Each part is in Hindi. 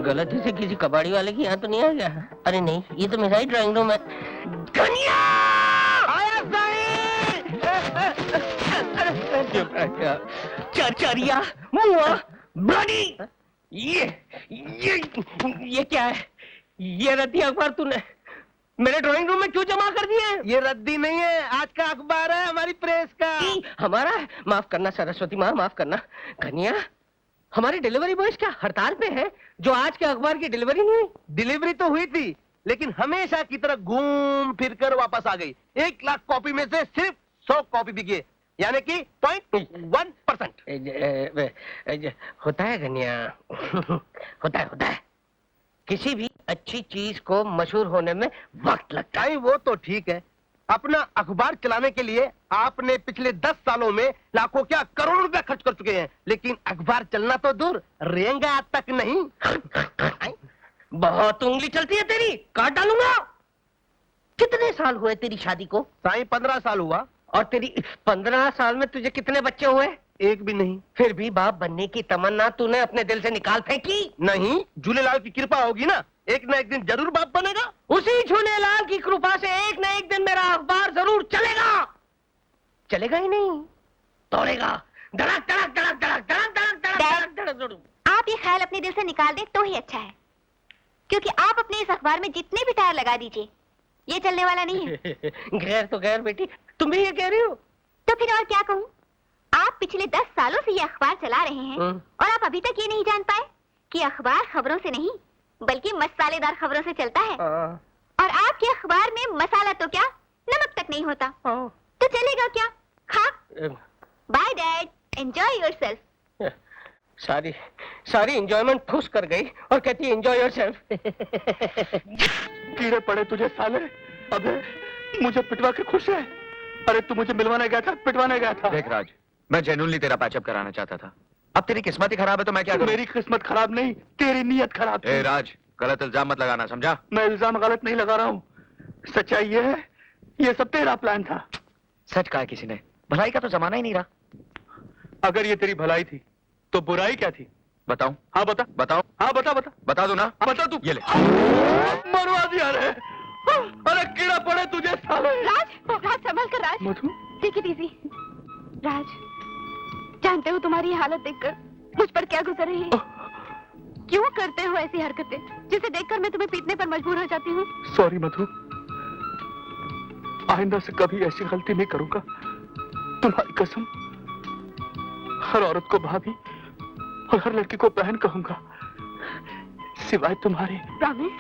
गलती से किसी कबाड़ी वाले की यहाँ तो नहीं आ गया? अरे नहीं, ये तो मेरा ही ड्राइंग रूम है। कन्या! आया चरिया, मुआ, ब्लडी! ये क्या है? ये रद्दी अखबार तूने मेरे ड्राइंग रूम में क्यों जमा कर दिए? ये रद्दी नहीं है, आज का अखबार है हमारी प्रेस का। हमारा है? माफ करना सरस्वती माँ, माफ करना। कन्या, हमारे डिलीवरी बॉयज क्या हड़ताल पे है जो आज के अखबार की डिलीवरी नहीं हुई? डिलीवरी तो हुई थी, लेकिन हमेशा की तरह घूम फिर कर वापस आ गई। 1 लाख कॉपी में से सिर्फ 100 कॉपी बिकी, यानी कि 0.1%। होता है कन्या, होता है। किसी भी अच्छी चीज को मशहूर होने में वक्त लगता है। वो तो ठीक है, अपना अखबार चलाने के लिए आपने पिछले 10 सालों में लाखों क्या करोड़ों रुपया खर्च कर चुके हैं, लेकिन अखबार चलना तो दूर, रेंगा तक नहीं। बहुत उंगली चलती है तेरी, काट डालूंगा। कितने साल हुए तेरी शादी को? साईं 15 साल हुआ। और तेरी 15 साल में तुझे कितने बच्चे हुए? एक भी नहीं। फिर भी बाप बनने की तमन्ना तूने अपने दिल से निकाल फेंकी? नहीं, झूलेलाल की कृपा होगी ना, एक ना एक दिन जरूर बाप बनेगा। उसी झूलेलाल की कृपा से एक ना एक दिन मेरा अखबार जरूर चलेगा। चलेगा ही नहीं, दौड़ेगा। धड़क धड़क धड़क धड़क धड़क धड़क धड़क धड़क धड़क। आप ये ख्याल अपने दिल से निकाल दें तो ही अच्छा है, क्योंकि आप अपने इस अखबार में जितने भी टायर लगा दीजिए, ये चलने वाला नहीं है। गैर तो गैर बेटी, तुम भी ये कह रही हो? तो फिर और क्या कहूँ? आप पिछले 10 सालों से ये अखबार चला रहे हैं और आप अभी तक ये नहीं जान पाए कि अखबार खबरों से नहीं बल्कि मसालेदार खबरों से चलता है। और आपके अखबार में मसाला तो क्या, नमक तक नहीं होता। तो चलेगा क्या? हाँ, बाय डैड, एंजॉय योरसेल्फ। सारी एंजॉयमेंट ठूस कर गई और कहती है एंजॉय योरसेल्फ। कीड़े पड़े तुझे साले, अबे मुझे पिटवा के खुश है। अरे तू मुझे मिलवाने गया था, पिटवाने गया था। देख राज, मैं जेन्युइनली तेरा पैचअप कराना चाहता था। अब तेरी किस्मत ही खराब है तो मैं क्या करूं? मेरी किस्मत खराब नहीं, तेरी नीयत खराब थी। ए राज, गलत इल्जाम मत लगाना, समझा? मैं इल्जाम गलत नहीं लगा रहा हूँ, सच्चाई ये है, ये सब तेरा प्लान था। सच कहा किसी ने, भलाई का तो जमाना ही नहीं रहा। अगर ये तेरी भलाई थी तो बुराई क्या थी? बताऊं? हाँ बता। बताओ? हाँ बता दो ना। हाँ बता तू। ये ले। मरवा दिया रे। अरे कीड़ा पड़े तुझे साले। राज संभल कर राज। मधु, टेक इट इजी। राज, जानते हो तुम्हारी हालत देखकर मुझ पर क्या गुजर रही है? क्यों करते हो ऐसी हरकतें जिसे देखकर मैं तुम्हें पीटने पर मजबूर हो जाती हूँ? सॉरी मधु, आइंदा से कभी ऐसी गलती नहीं करूंगा, तुम्हारी कसम। हर औरत को भाभी और हर लड़की को बहन कहूंगा, सिवाय तुम्हारे। Promise?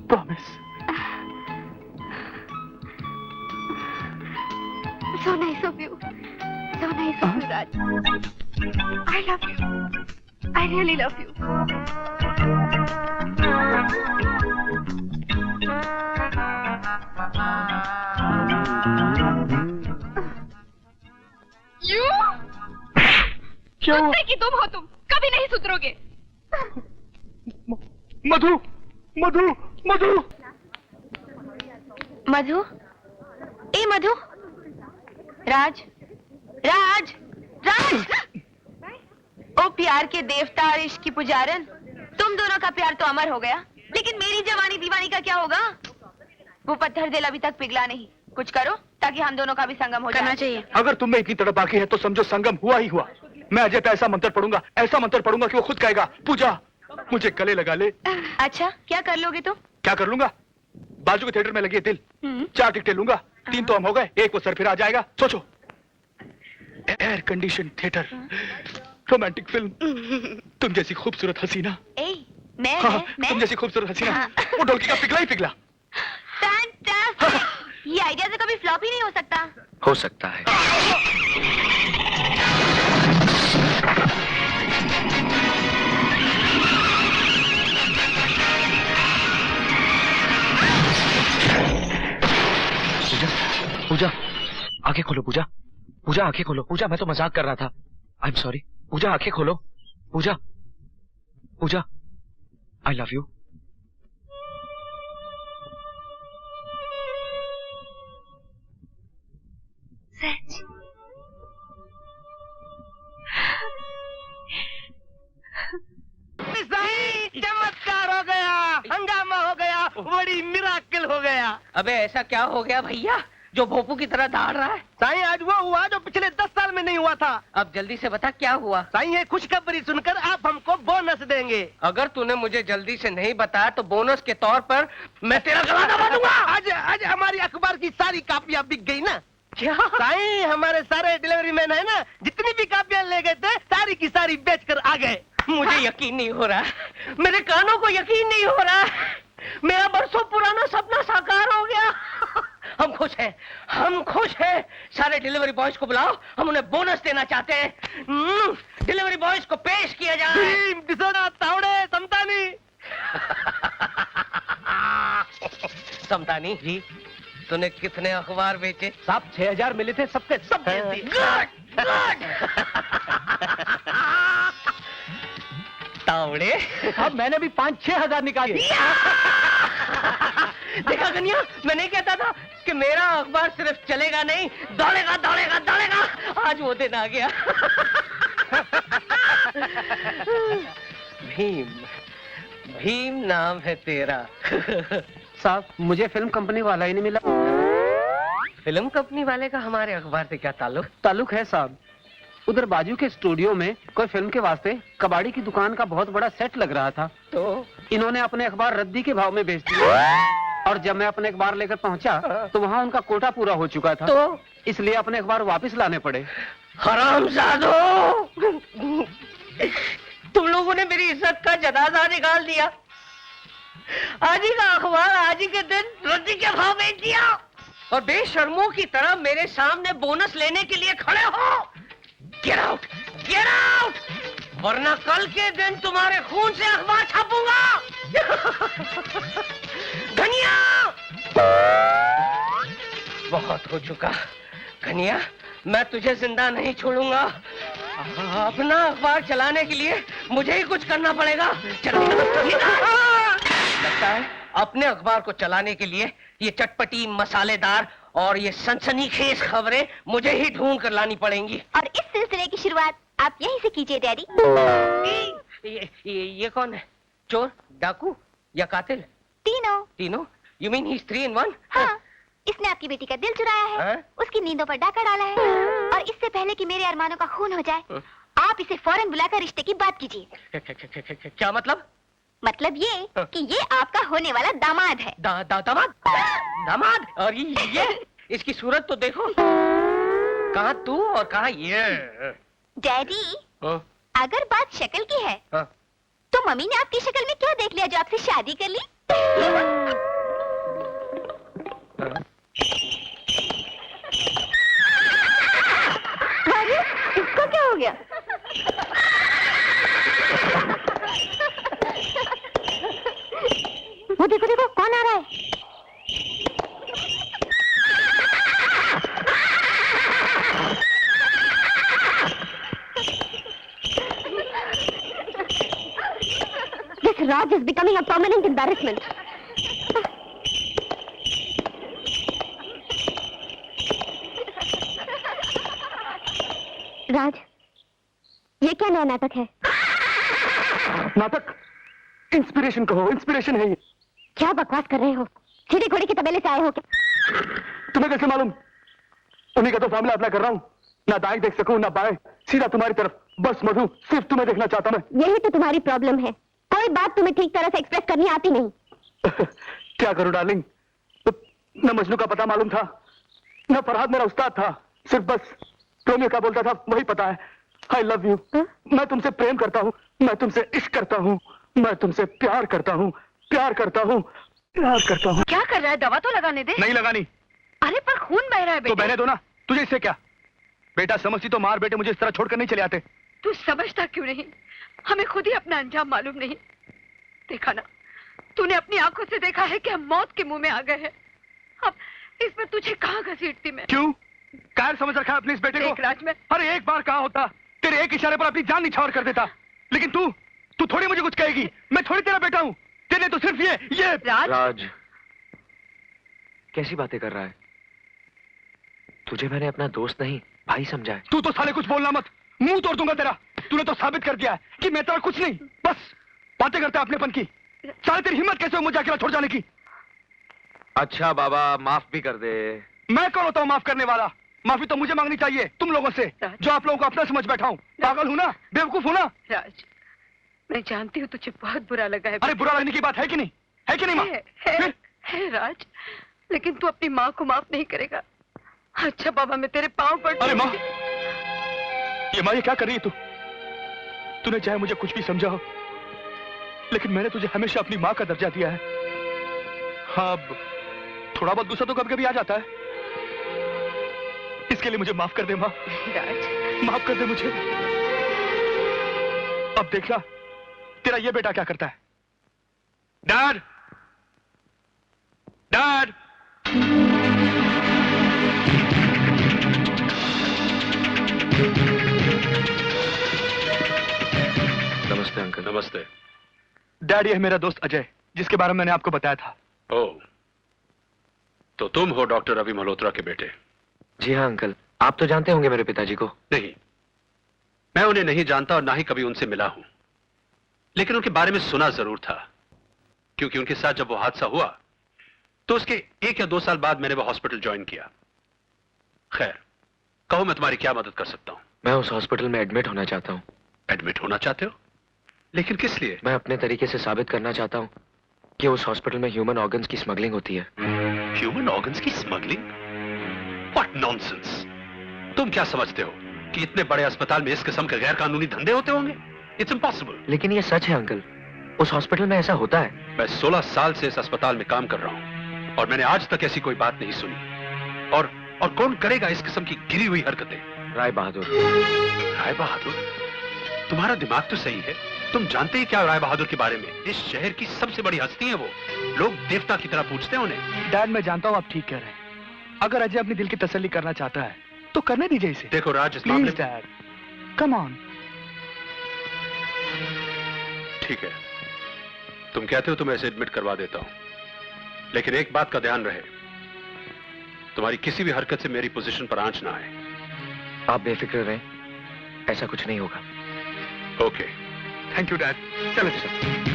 Promise. So nice of you. So nice of you, Raj. I love you. I really love you. You? क्या? कुत्ते की तुम हो, तुम कभी नहीं सुधरोगे। मधु, मधु, मधु, मधु, ए मधु, राज, राज, राज। ओ प्यार के देवता और इश्क की पुजारन, तुम दोनों का प्यार तो अमर हो गया, लेकिन मेरी जवानी दीवानी का क्या होगा? वो पत्थर दिल अभी तक पिघला नहीं, कुछ करो ताकि हम दोनों का भी संगम हो जाए। चाहिए। अगर तुम में इतनी तड़प बाकी है तो समझो संगम हुआ ही हुआ। मैं अजय पे ऐसा मंत्र पढ़ूंगा कि वो खुद कहेगा, पूजा मुझे गले लगा ले। अच्छा, क्या कर लोगे तुम? क्या कर लूंगा? बाजू के थिएटर में लगी है दिल, 4 टिकटें लूंगा, 3 तो हम हो गए, एक वो सर फिर आ जाएगा। सोचो, air condition theatre, romantic film, तुम जैसी खूबसूरत हसीना। मैं तुम जैसी खूबसूरत हसीना, वो ढोलकी का पिघला ही पिघला। ये आइडिया से कभी फ्लॉप ही नहीं हो सकता। हो सकता है। पूजा, आंखें खोलो पूजा, पूजा आंखें खोलो। पूजा, मैं तो मजाक कर रहा था। I am sorry. पूजा आंखें खोलो। पूजा, पूजा, आई लव यू। सच? बड़ी मिराकल हो गया। अबे ऐसा क्या हो गया भैया जो भोपू की तरह दहाड़ रहा है? साईं आज वो हुआ जो पिछले 10 साल में नहीं हुआ था। अब जल्दी से बता क्या हुआ? साईं ये खुशखबरी सुनकर आप हमको बोनस देंगे। अगर तूने मुझे जल्दी से नहीं बताया तो बोनस के तौर पर मैं तेरा गला दबा दूंगा। आज हमारी अखबार की सारी कापियां बिक गई ना। क्या? साईं हमारे सारे डिलीवरी मैन है ना, जितनी भी कापियां ले गए थे सारी की सारी बेच कर आ गए। मुझे यकीन नहीं हो रहा, मेरे कानों को यकीन नहीं हो रहा। मेरा बरसों पुराना सपना साकार हो गया। हम खुश हैं, हम खुश हैं। सारे डिलीवरी बॉयज को बुलाओ, हम उन्हें बोनस देना चाहते हैं। डिलीवरी बॉयज को पेश किया जाए। तावड़े समतानी। समतानी जी, तूने कितने अखबार बेचे? साहब 6000 मिले थे, सबके सब बेच दिए। गुड तावड़े, अब मैंने भी 5-6 हजार निकाले। देखा गनिया, मैं नहीं कहता था कि मेरा अखबार सिर्फ चलेगा नहीं, दौड़ेगा दौड़ेगा दौड़ेगा। आज वो दिन आ गया। भीम, भीम नाम है तेरा। साहब मुझे फिल्म कंपनी वाला ही नहीं मिला। फिल्म कंपनी वाले का हमारे अखबार से क्या ताल्लुक? ताल्लुक है साहब, उधर बाजू के स्टूडियो में कोई फिल्म के वास्ते कबाड़ी की दुकान का बहुत बड़ा सेट लग रहा था, तो इन्होंने अपने अखबार रद्दी के भाव में बेच दिया। और जब मैं अपने अखबार लेकर पहुंचा तो वहाँ उनका कोटा पूरा हो चुका था, तो इसलिए अपने अखबार वापस लाने पड़े। हरामजादो, तुम लोगों ने मेरी इज्जत का जनाजा निकाल दिया। आज ही का अखबार आज ही के दिन रद्दी के भाव बेच दिया और बेशर्मों की तरह मेरे सामने बोनस लेने के लिए खड़े हो। Get out! Get out! वरना कल के दिन तुम्हारे खून से अखबार छापूंगा। धनिया, बहुत हो चुका। धनिया, मैं तुझे जिंदा नहीं छोड़ूंगा। अपना अखबार चलाने के लिए मुझे ही कुछ करना पड़ेगा। चल लगता है अपने अखबार को चलाने के लिए ये चटपटी, मसालेदार और ये सनसनीखेज खबरें मुझे ही ढूंढ कर लानी पड़ेंगी। और इस सिलसिले की शुरुआत आप यहीं से कीजिए डैडी। ये कौन है? चोर, डाकू या कातिल? तीनों। तीनों? You mean he's 3 in 1? हाँ, इसने आपकी बेटी का दिल चुराया है, हाँ? उसकी नींदों पर डाका डाला है, और इससे पहले कि मेरे अरमानों का खून हो जाए, आप इसे फौरन बुलाकर रिश्ते की बात कीजिए। क्या मतलब? मतलब ये कि ये आपका होने वाला दामाद है। दामाद? दामाद? और ये इसकी सूरत तो देखो, कहाँ तू और कहाँ ये। डैडी, अगर बात शक्ल की है हाँ? तो मम्मी ने आपकी शक्ल में क्या देख लिया जो आपसे शादी कर ली? अरे, इसको क्या हो गया? वो देखो देखो, कौन आ रहा है? This Raj is becoming a permanent embarrassment. राज, ये क्या नया नाटक है? नाटक? इंस्पिरेशन कहो, इंस्पिरेशन है ये। क्या बकवास कर रहे हो? सीधे घोड़े के तबेले से आए हो क्या? तुम्हें कैसे मालूम? उन्हीं का तो फॉर्मूला अप्लाई कर रहा हूँ। ना दाएं देख सकूं ना बाएं, सीधा तुम्हारी तरफ। बस मधु, सिर्फ तुम्हें देखना चाहता मैं। यही तो तुम्हारी प्रॉब्लम है, कोई बात तुम्हें ठीक तरह से एक्सप्रेस करनी आती नहीं। क्या करूं डार्लिंग, न मजनू का पता मालूम था, न फरहाद मेरा उस्ताद था। सिर्फ बस रोमियो क्या बोलता था वही पता है। I love you. मैं तुमसे प्रेम करता हूँ, मैं तुमसे इश्क करता हूँ, मैं तुमसे प्यार करता हूँ, प्यार करता हूँ, प्यार करता हूँ। क्या कर रहा है? दवा तो लगाने दे। नहीं लगानी। अरे पर खून बह रहा है तो बहने दो ना, तुझे इससे क्या? बेटा समझती तो मार बेटे मुझे इस तरह छोड़कर नहीं चले आते। तू समझता क्यों नहीं? हमें खुद ही अपना अंजाम मालूम नहीं। देखा ना, तूने अपनी आंखों से देखा है कि हम मौत के मुंह में आ गए हैं। अब इसमें तुझे कहाँ घसीटती मैं? क्यों? कायर समझ रखा है अपने इस बेटे को? राज में अरे एक बार कहा होता, तेरे एक इशारे पर अपनी जान निछावर कर देता। लेकिन तू थोड़ी मुझे कुछ कहेगी। मैं थोड़ी तेरा बेटा हूँ। तेरे तो सिर्फ ये राज, कैसी बातें कर रहा है? तुझे मैंने अपना दोस्त नहीं भाई समझा है। तू तो साले कुछ बोलना मत, मुंह तोड़ दूंगा तेरा। तूने तो साबित कर दिया है कि मैं तेरा कुछ नहीं, बस बातें करता है अपनेपन की। साले तेरी हिम्मत कैसे हुई मुझे अकेला छोड़ जाने की? अच्छा बाबा, माफ भी कर दे। मैं कौन होता हूँ माफ करने वाला? माफी तो मुझे मांगनी चाहिए तुम लोगों से, जो आप लोगों को अपना समझ बैठा हूँ। पागल हूँ ना, बेवकूफ हूँ ना? राज, मैं जानती हूँ तुझे बहुत बुरा लगा है। अरे बुरा लगने की बात है कि नहीं? है कि नहीं माँ? है राज, लेकिन तू अपनी माँ को माफ नहीं करेगा। अच्छा बाबा, मैं तेरे पाँव पर। अरे माँ, ये माँ ये क्या कर रही है तू? तूने चाहे मुझे कुछ भी समझा हो, लेकिन मैंने तुझे हमेशा अपनी माँ का दर्जा दिया है। हाँ, थोड़ा बहुत गुस्सा तो कभी कभी आ जाता है, इसके लिए मुझे माफ कर दे माँ। राज, माफ कर दे मुझे। अब देखना तेरा ये बेटा क्या करता है। Dad, dad. नमस्ते अंकल। नमस्ते। डैड, ये है मेरा दोस्त अजय, जिसके बारे में मैंने आपको बताया था। ओह, तो तुम हो डॉक्टर रवि मल्होत्रा के बेटे? जी हाँ अंकल, आप तो जानते होंगे मेरे पिताजी को। नहीं, मैं उन्हें नहीं जानता और ना ही कभी उनसे मिला हूं, लेकिन उनके बारे में सुना जरूर था, क्योंकि उनके साथ जब वो हादसा हुआ तो उसके 1 या 2 साल बाद मैंने वो हॉस्पिटल ज्वाइन किया। खैर, कहो मैं तुम्हारी क्या मदद कर सकता हूं? मैं उस हॉस्पिटल में एडमिट होना चाहता हूँ। एडमिट होना चाहते हो? लेकिन किस लिए? मैं अपने तरीके से साबित करना चाहता हूँ कि उस हॉस्पिटल में ह्यूमन ऑर्गन्स की स्मगलिंग होती है। ह्यूमन ऑर्गन्स की स्मगलिंग? What nonsense! तुम क्या समझते हो कि इतने बड़े अस्पताल में इस किस्म के गैर कानूनी धंधे होते होंगे? It's impossible. लेकिन ये सच है अंकल, उस हॉस्पिटल में ऐसा होता है। मैं 16 साल से इस अस्पताल में काम कर रहा हूं और मैंने आज तक ऐसी कोई बात नहीं सुनी। और कौन करेगा इस किस्म की गिरी हुई हरकतें? राय बहादुर। राय बहादुर? तुम्हारा दिमाग तो सही है। तुम जानते ही क्या राय बहादुर के बारे में? इस शहर की सबसे बड़ी हस्ती है वो। लोग देवता की तरह पूछते हैं उन्हें। डैड, मैं जानता हूँ आप ठीक कह रहे हैं। अगर अजय अपने दिल की तसल्ली करना चाहता है तो करने दीजिए इसे। देखो राज, इस मामले प्लीज डैड, कम ऑन। ठीक है, तुम कहते हो तो मैं इसे एडमिट करवा देता हूं, लेकिन एक बात का ध्यान रहे, तुम्हारी किसी भी हरकत से मेरी पोजीशन पर आंच ना आए। आप बेफिक्र रहें, ऐसा कुछ नहीं होगा। ओके। Thank you dad. चलो सर।